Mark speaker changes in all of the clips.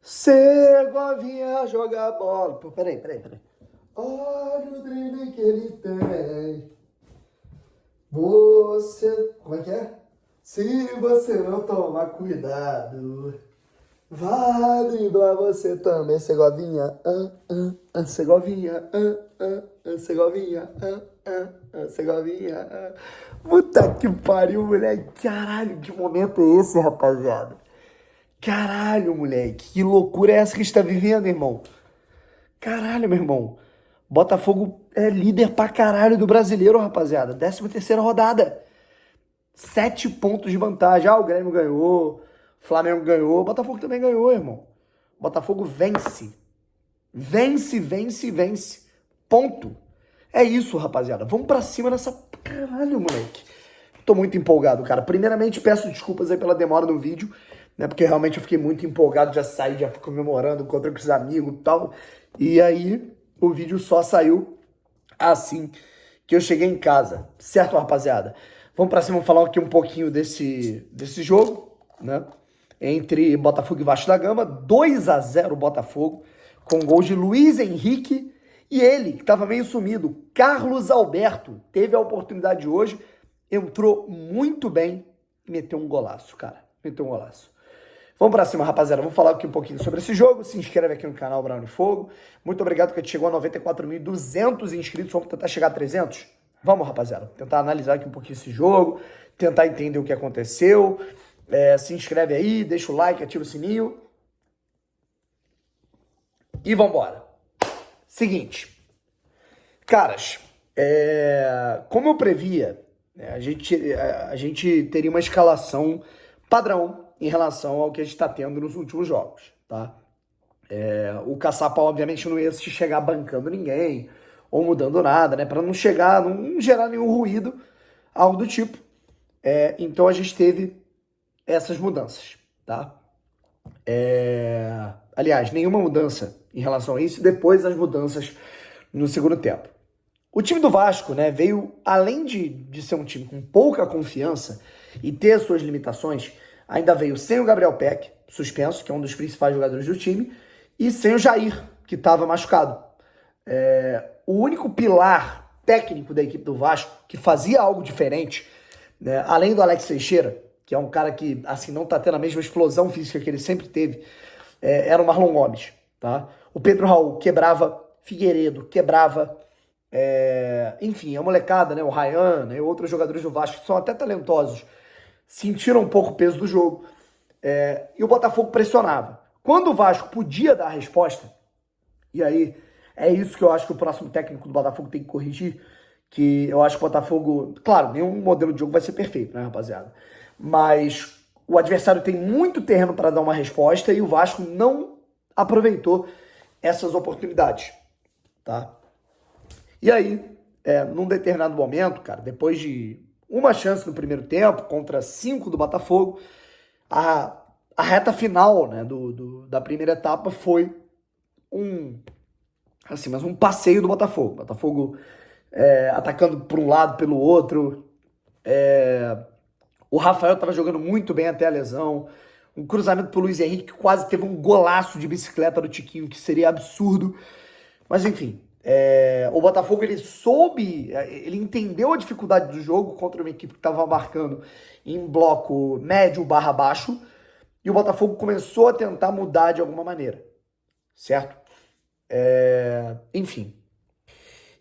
Speaker 1: Segovinha joga bola. Pô, peraí. Olha o drible que ele tem. Você. Como é que é? Se você não tomar cuidado, vai driblar você também, Segovinha. Segovinha. Segovinha. Segovinha. Puta que pariu, moleque. Caralho, que momento é esse, rapaziada? Caralho, moleque, que loucura é essa que a gente tá vivendo, irmão? Caralho, meu irmão. Botafogo é líder pra caralho do Brasileiro, rapaziada. 13ª rodada. 7 pontos de vantagem. Ah, o Grêmio ganhou, o Flamengo ganhou, o Botafogo também ganhou, irmão. Botafogo vence. Vence. Ponto. É isso, rapaziada. Vamos pra cima nessa... Caralho, moleque. Tô muito empolgado, cara. Primeiramente, peço desculpas aí pela demora no vídeo, né? Porque realmente eu fiquei muito empolgado, já saí, já fui comemorando, encontrei com os amigos e tal. E aí, o vídeo só saiu assim que eu cheguei em casa. Certo, rapaziada? Vamos pra cima falar aqui um pouquinho desse jogo, né? Entre Botafogo e Vasco da Gama. 2-0 Botafogo, com gols de Luiz Henrique e ele, que tava meio sumido, Carlos Alberto. Teve a oportunidade hoje, entrou muito bem e meteu um golaço, cara. Meteu um golaço. Vamos pra cima, rapaziada. Vamos falar aqui um pouquinho sobre esse jogo. Se inscreve aqui no canal Brownie Fogo. Muito obrigado que a gente chegou a 94.200 inscritos. Vamos tentar chegar a 300? Vamos, rapaziada. Tentar analisar aqui um pouquinho esse jogo. Tentar entender o que aconteceu. Se inscreve aí, deixa o like, ativa o sininho. E vambora. Seguinte. Caras, como eu previa, né, a gente teria uma escalação padrão em relação ao que a gente está tendo nos últimos jogos, tá? O Caçapa, obviamente, não ia chegar bancando ninguém ou mudando nada, né? Para não chegar, não gerar nenhum ruído, algo do tipo. Então a gente teve essas mudanças, tá? Aliás, nenhuma mudança em relação a isso, depois as mudanças no segundo tempo. O time do Vasco, né, veio, além de ser um time com pouca confiança e ter as suas limitações, ainda veio sem o Gabriel Peck, suspenso, que é um dos principais jogadores do time, e sem o Jair, que estava machucado. O único pilar técnico da equipe do Vasco, que fazia algo diferente, né, além do Alex Teixeira, que é um cara que assim, não está tendo a mesma explosão física que ele sempre teve, era o Marlon Gomes. Tá? O Pedro Raul quebrava, Figueiredo quebrava, enfim, a molecada, né, o Ryan, né, outros jogadores do Vasco que são até talentosos, sentiram um pouco o peso do jogo, e o Botafogo pressionava. Quando o Vasco podia dar a resposta, e aí é isso que eu acho que o próximo técnico do Botafogo tem que corrigir, que eu acho que o Botafogo, claro, nenhum modelo de jogo vai ser perfeito, né, rapaziada? Mas o adversário tem muito terreno para dar uma resposta e o Vasco não aproveitou essas oportunidades, tá? E aí, num determinado momento, cara, depois de uma chance no primeiro tempo contra 5 do Botafogo, a reta final, né, da primeira etapa foi mas um passeio do Botafogo. Botafogo atacando por um lado, pelo outro. O Rafael estava jogando muito bem até a lesão. Um cruzamento pro Luiz Henrique que quase teve um golaço de bicicleta do Tiquinho, que seria absurdo. Mas enfim, o Botafogo ele entendeu a dificuldade do jogo contra uma equipe que estava marcando em bloco médio barra baixo. E o Botafogo começou a tentar mudar de alguma maneira, certo? Enfim.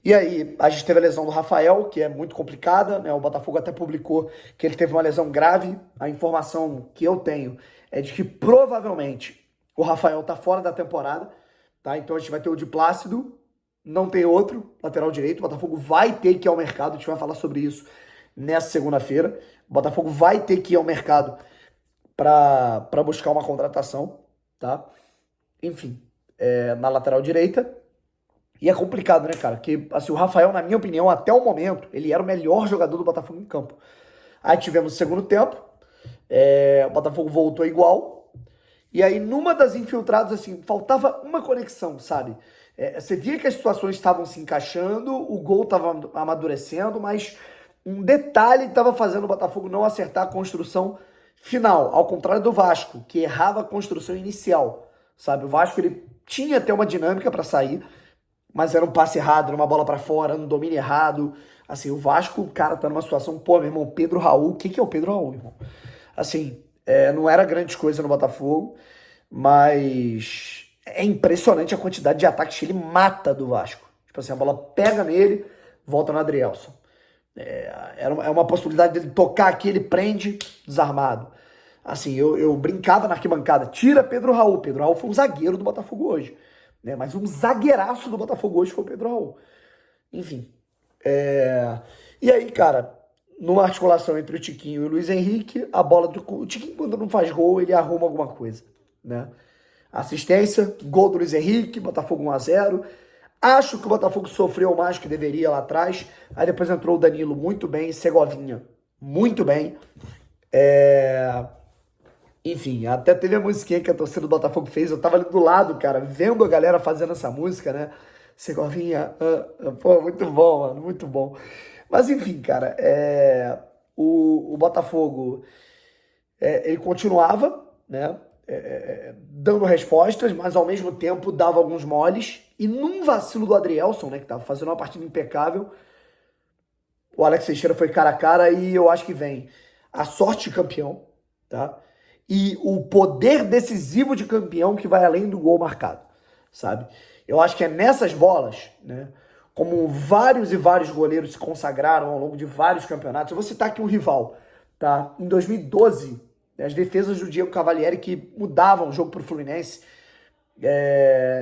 Speaker 1: E aí, a gente teve a lesão do Rafael, que é muito complicada, né? O Botafogo até publicou que ele teve uma lesão grave. A informação que eu tenho é de que provavelmente o Rafael tá fora da temporada, tá? Então a gente vai ter o de Plácido, não tem outro lateral direito. O Botafogo vai ter que ir ao mercado, a gente vai falar sobre isso nessa segunda-feira. O Botafogo vai ter que ir ao mercado para buscar uma contratação, tá? Enfim, na lateral direita. E é complicado, né, cara? Porque assim, o Rafael, na minha opinião, até o momento, ele era o melhor jogador do Botafogo em campo. Aí tivemos o segundo tempo, o Botafogo voltou igual. E aí, numa das infiltradas, assim, faltava uma conexão, sabe? Você via que as situações estavam se encaixando, o gol estava amadurecendo, mas um detalhe estava fazendo o Botafogo não acertar a construção final. Ao contrário do Vasco, que errava a construção inicial, sabe? O Vasco, ele tinha até uma dinâmica para sair, mas era um passe errado, era uma bola para fora, um domínio errado. Assim, o Vasco, cara, tá numa situação, pô, meu irmão, Pedro Raul, o que que é o Pedro Raul, irmão? Assim, não era grande coisa no Botafogo, mas é impressionante a quantidade de ataques que ele mata do Vasco. Tipo assim, a bola pega nele, volta no Adrielson. É uma possibilidade dele tocar aqui, ele prende, desarmado. Assim, eu brincava na arquibancada, tira Pedro Raul. Pedro Raul foi um zagueiro do Botafogo hoje, né? Mas um zagueiraço do Botafogo hoje foi o Pedro Raul. Enfim. E aí, cara, numa articulação entre o Tiquinho e o Luiz Henrique, a bola do... O Tiquinho, quando não faz gol, ele arruma alguma coisa, né? Assistência, gol do Luiz Henrique, Botafogo 1-0. Acho que o Botafogo sofreu mais que deveria lá atrás. Aí depois entrou o Danilo muito bem, Segovinha muito bem. Enfim, até teve a musiquinha que a torcida do Botafogo fez. Eu tava ali do lado, cara, vendo a galera fazendo essa música, né? Segovinha, pô, muito bom, mano, muito bom. Mas enfim, cara, o Botafogo, ele continuava, né? Dando respostas, mas ao mesmo tempo dava alguns moles. E num vacilo do Adrielson, né, que tava fazendo uma partida impecável, o Alex Teixeira foi cara a cara e eu acho que vem a sorte de campeão, tá? E o poder decisivo de campeão que vai além do gol marcado, sabe? Eu acho que é nessas bolas, né? Como vários e vários goleiros se consagraram ao longo de vários campeonatos. Eu vou citar aqui um rival, tá? Em 2012, as defesas do Diego Cavalieri que mudavam o jogo para o Fluminense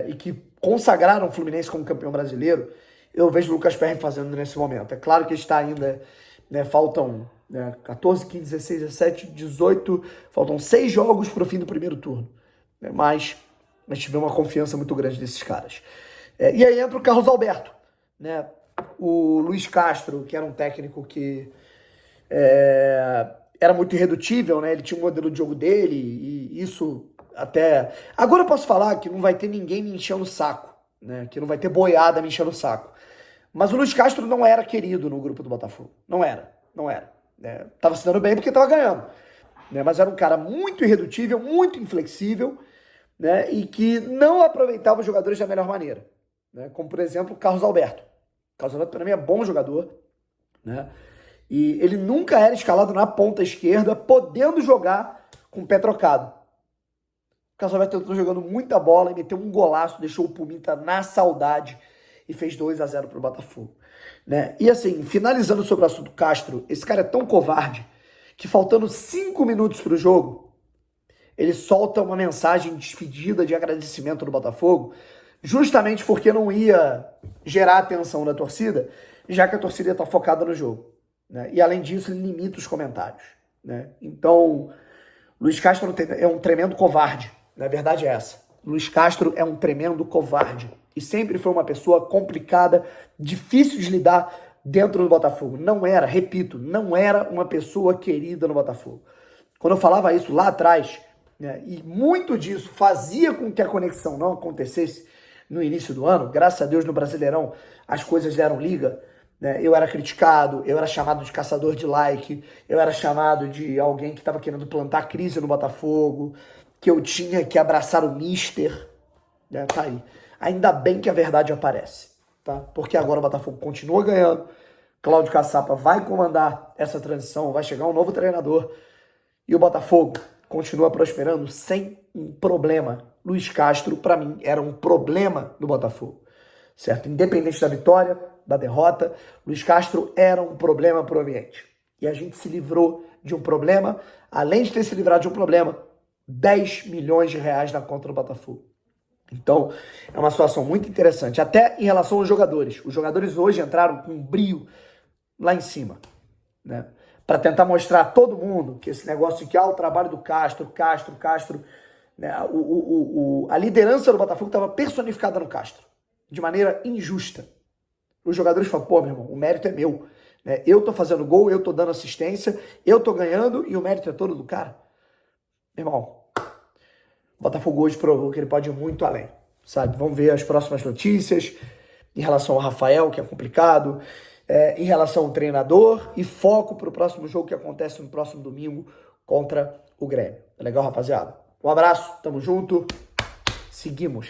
Speaker 1: e que consagraram o Fluminense como campeão brasileiro, eu vejo o Lucas Perry fazendo nesse momento. É claro que está ainda, né, faltam 14, 15, 16, 17, 18, faltam 6 jogos para o fim do primeiro turno, né, mas a gente vê uma confiança muito grande desses caras. E aí entra o Carlos Alberto, né, o Luiz Castro, que era um técnico que era muito irredutível, né? Ele tinha um modelo de jogo dele e isso até... Agora eu posso falar que não vai ter ninguém me enchendo o saco, né? Que não vai ter boiada me enchendo o saco. Mas o Luiz Castro não era querido no grupo do Botafogo. Não era. Né? Tava se dando bem porque tava ganhando. Né? Mas era um cara muito irredutível, muito inflexível, né? E que não aproveitava os jogadores da melhor maneira. Né? Como, por exemplo, o Carlos Alberto. O Carlos Alberto, para mim, é bom jogador, né? E ele nunca era escalado na ponta esquerda, podendo jogar com o pé trocado. O Carlos Alberto entrou jogando muita bola e meteu um golaço, deixou o Pumita na saudade e fez 2-0 pro Botafogo. Né? E assim, finalizando sobre o assunto Castro, esse cara é tão covarde que faltando 5 minutos pro jogo, ele solta uma mensagem de despedida, de agradecimento do Botafogo, justamente porque não ia gerar a atenção da torcida, já que a torcida ia estar focada no jogo. Né? E além disso, ele limita os comentários. Né? Então, Luiz Castro é um tremendo covarde. Na verdade é essa. Luiz Castro é um tremendo covarde. E sempre foi uma pessoa complicada, difícil de lidar dentro do Botafogo. Não era, repito, não era uma pessoa querida no Botafogo. Quando eu falava isso lá atrás, né, e muito disso fazia com que a conexão não acontecesse no início do ano, graças a Deus no Brasileirão as coisas deram liga, né, eu era criticado, eu era chamado de caçador de like, eu era chamado de alguém que estava querendo plantar crise no Botafogo, que eu tinha que abraçar o Mister, né, tá aí. Ainda bem que a verdade aparece, tá? Porque agora o Botafogo continua ganhando, Cláudio Caçapa vai comandar essa transição, vai chegar um novo treinador e o Botafogo continua prosperando sem um problema. Luiz Castro, para mim, era um problema do Botafogo, certo? Independente da vitória, da derrota, Luiz Castro era um problema para o ambiente. E a gente se livrou de um problema, além de ter se livrado de um problema, 10 milhões de reais na conta do Botafogo. Então, é uma situação muito interessante. Até em relação aos jogadores. Os jogadores hoje entraram com um brio lá em cima, né? Para tentar mostrar a todo mundo que esse negócio de que o trabalho do Castro, né? A liderança do Botafogo estava personificada no Castro, de maneira injusta. Os jogadores falam, pô, meu irmão, o mérito é meu. Né? Eu tô fazendo gol, eu tô dando assistência, eu tô ganhando e o mérito é todo do cara. Meu irmão, o Botafogo hoje provou que ele pode ir muito além, sabe? Vamos ver as próximas notícias em relação ao Rafael, que é complicado, em relação ao treinador e foco para o próximo jogo que acontece no próximo domingo contra o Grêmio. Tá legal, rapaziada? Um abraço, tamo junto. Seguimos.